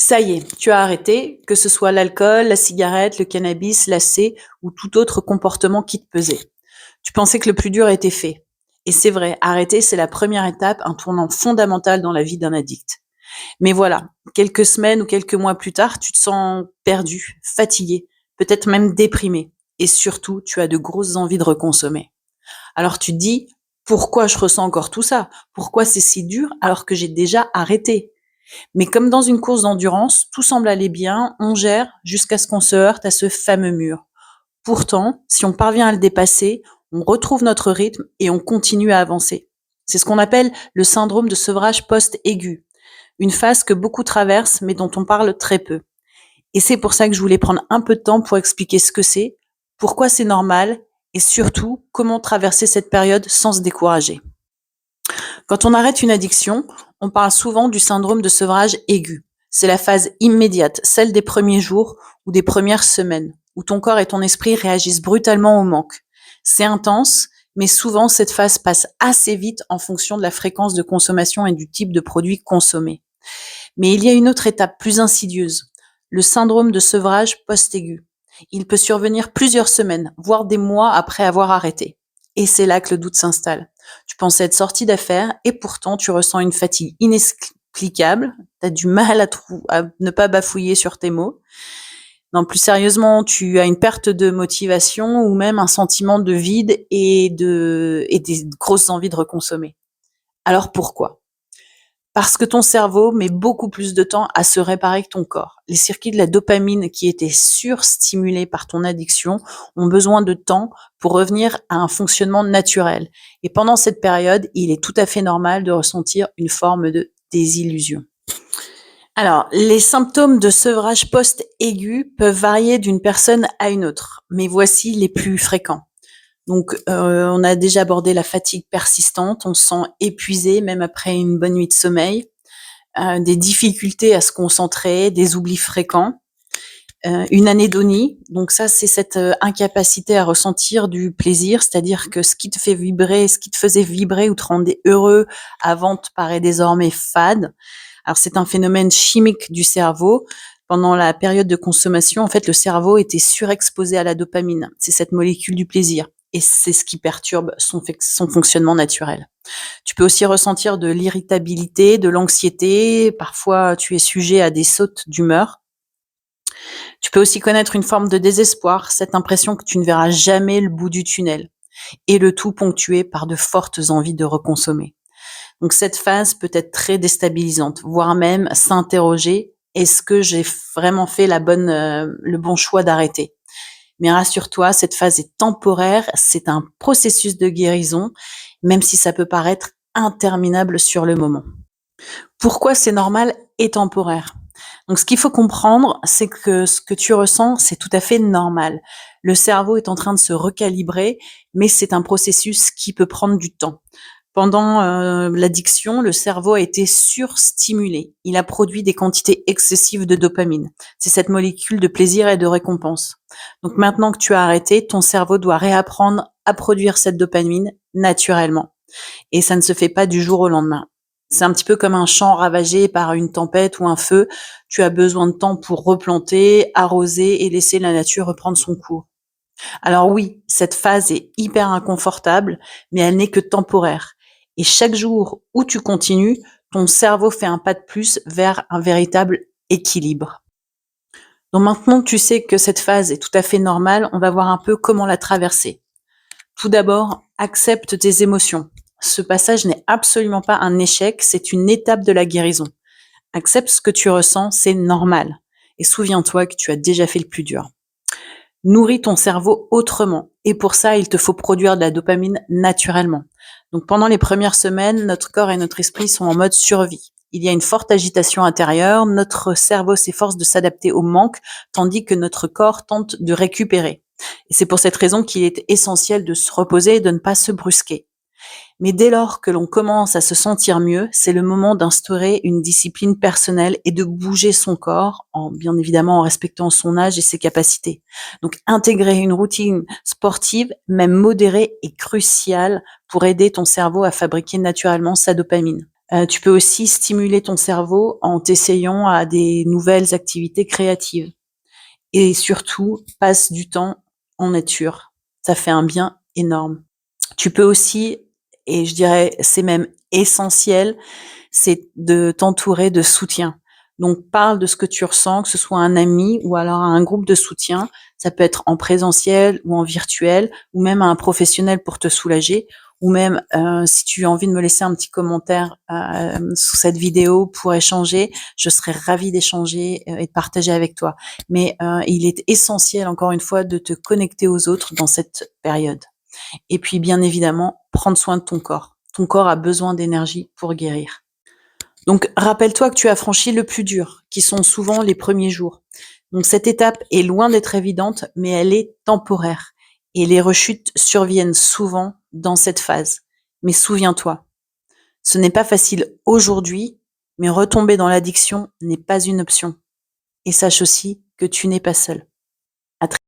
Ça y est, tu as arrêté, que ce soit l'alcool, la cigarette, le cannabis, l'AC ou tout autre comportement qui te pesait. Tu pensais que le plus dur était fait. Et c'est vrai, arrêter, c'est la première étape, un tournant fondamental dans la vie d'un addict. Mais voilà, quelques semaines ou quelques mois plus tard, tu te sens perdu, fatigué, peut-être même déprimé. Et surtout, tu as de grosses envies de reconsommer. Alors tu te dis, pourquoi je ressens encore tout ça? Pourquoi c'est si dur alors que j'ai déjà arrêté? Mais comme dans une course d'endurance, tout semble aller bien, on gère jusqu'à ce qu'on se heurte à ce fameux mur. Pourtant, si on parvient à le dépasser, on retrouve notre rythme et on continue à avancer. C'est ce qu'on appelle le syndrome de sevrage post-aigu, une phase que beaucoup traversent mais dont on parle très peu. Et c'est pour ça que je voulais prendre un peu de temps pour expliquer ce que c'est, pourquoi c'est normal et surtout comment traverser cette période sans se décourager. Quand on arrête une addiction, on parle souvent du syndrome de sevrage aigu. C'est la phase immédiate, celle des premiers jours ou des premières semaines, où ton corps et ton esprit réagissent brutalement au manque. C'est intense, mais souvent cette phase passe assez vite en fonction de la fréquence de consommation et du type de produit consommé. Mais il y a une autre étape plus insidieuse, le syndrome de sevrage post-aigu. Il peut survenir plusieurs semaines, voire des mois après avoir arrêté. Et c'est là que le doute s'installe. Tu pensais être sorti d'affaires et pourtant tu ressens une fatigue inexplicable, tu as du mal à ne pas bafouiller sur tes mots. Non, plus sérieusement, tu as une perte de motivation ou même un sentiment de vide et des grosses envies de reconsommer. Alors pourquoi? Parce que ton cerveau met beaucoup plus de temps à se réparer que ton corps. Les circuits de la dopamine qui étaient surstimulés par ton addiction ont besoin de temps pour revenir à un fonctionnement naturel. Et pendant cette période, il est tout à fait normal de ressentir une forme de désillusion. Alors, les symptômes de sevrage post-aigu peuvent varier d'une personne à une autre, mais voici les plus fréquents. Donc, on a déjà abordé la fatigue persistante, on se sent épuisé même après une bonne nuit de sommeil, des difficultés à se concentrer, des oublis fréquents, une anédonie. Donc ça, c'est cette incapacité à ressentir du plaisir, c'est-à-dire que ce qui te fait vibrer, ce qui te faisait vibrer ou te rendait heureux avant te paraît désormais fade. Alors c'est un phénomène chimique du cerveau. Pendant la période de consommation, en fait, le cerveau était surexposé à la dopamine. C'est cette molécule du plaisir. Et c'est ce qui perturbe son fonctionnement naturel. Tu peux aussi ressentir de l'irritabilité, de l'anxiété. Parfois, tu es sujet à des sautes d'humeur. Tu peux aussi connaître une forme de désespoir, cette impression que tu ne verras jamais le bout du tunnel. Et le tout ponctué par de fortes envies de reconsommer. Donc cette phase peut être très déstabilisante, voire même s'interroger, est-ce que j'ai vraiment fait le bon choix d'arrêter? Mais rassure-toi, cette phase est temporaire, c'est un processus de guérison, même si ça peut paraître interminable sur le moment. Pourquoi c'est normal et temporaire? Donc ce qu'il faut comprendre, c'est que ce que tu ressens, c'est tout à fait normal. Le cerveau est en train de se recalibrer, mais c'est un processus qui peut prendre du temps. Pendant l'addiction, le cerveau a été surstimulé. Il a produit des quantités excessives de dopamine. C'est cette molécule de plaisir et de récompense. Donc maintenant que tu as arrêté, ton cerveau doit réapprendre à produire cette dopamine naturellement. Et ça ne se fait pas du jour au lendemain. C'est un petit peu comme un champ ravagé par une tempête ou un feu. Tu as besoin de temps pour replanter, arroser et laisser la nature reprendre son cours. Alors oui, cette phase est hyper inconfortable, mais elle n'est que temporaire. Et chaque jour où tu continues, ton cerveau fait un pas de plus vers un véritable équilibre. Donc maintenant que tu sais que cette phase est tout à fait normale, on va voir un peu comment la traverser. Tout d'abord, accepte tes émotions. Ce passage n'est absolument pas un échec, c'est une étape de la guérison. Accepte ce que tu ressens, c'est normal. Et souviens-toi que tu as déjà fait le plus dur. Nourris ton cerveau autrement. Et pour ça, il te faut produire de la dopamine naturellement. Donc pendant les premières semaines, notre corps et notre esprit sont en mode survie. Il y a une forte agitation intérieure, notre cerveau s'efforce de s'adapter au manque, tandis que notre corps tente de récupérer. Et c'est pour cette raison qu'il est essentiel de se reposer et de ne pas se brusquer. Mais dès lors que l'on commence à se sentir mieux, c'est le moment d'instaurer une discipline personnelle et de bouger son corps, bien évidemment en respectant son âge et ses capacités. Donc intégrer une routine sportive, même modérée, est crucial pour aider ton cerveau à fabriquer naturellement sa dopamine. Tu peux aussi stimuler ton cerveau en t'essayant à des nouvelles activités créatives. Et surtout, passe du temps en nature. Ça fait un bien énorme. Tu peux aussi, et je dirais c'est même essentiel, c'est de t'entourer de soutien. Donc parle de ce que tu ressens, que ce soit un ami ou alors un groupe de soutien. Ça peut être en présentiel ou en virtuel, ou même un professionnel pour te soulager, ou même si tu as envie de me laisser un petit commentaire sous cette vidéo pour échanger, je serais ravie d'échanger et de partager avec toi. Mais il est essentiel, encore une fois, de te connecter aux autres dans cette période. Et puis, bien évidemment, prendre soin de ton corps. Ton corps a besoin d'énergie pour guérir. Donc, rappelle-toi que tu as franchi le plus dur, qui sont souvent les premiers jours. Donc, cette étape est loin d'être évidente, mais elle est temporaire. Et les rechutes surviennent souvent dans cette phase. Mais souviens-toi, ce n'est pas facile aujourd'hui, mais retomber dans l'addiction n'est pas une option. Et sache aussi que tu n'es pas seul. À très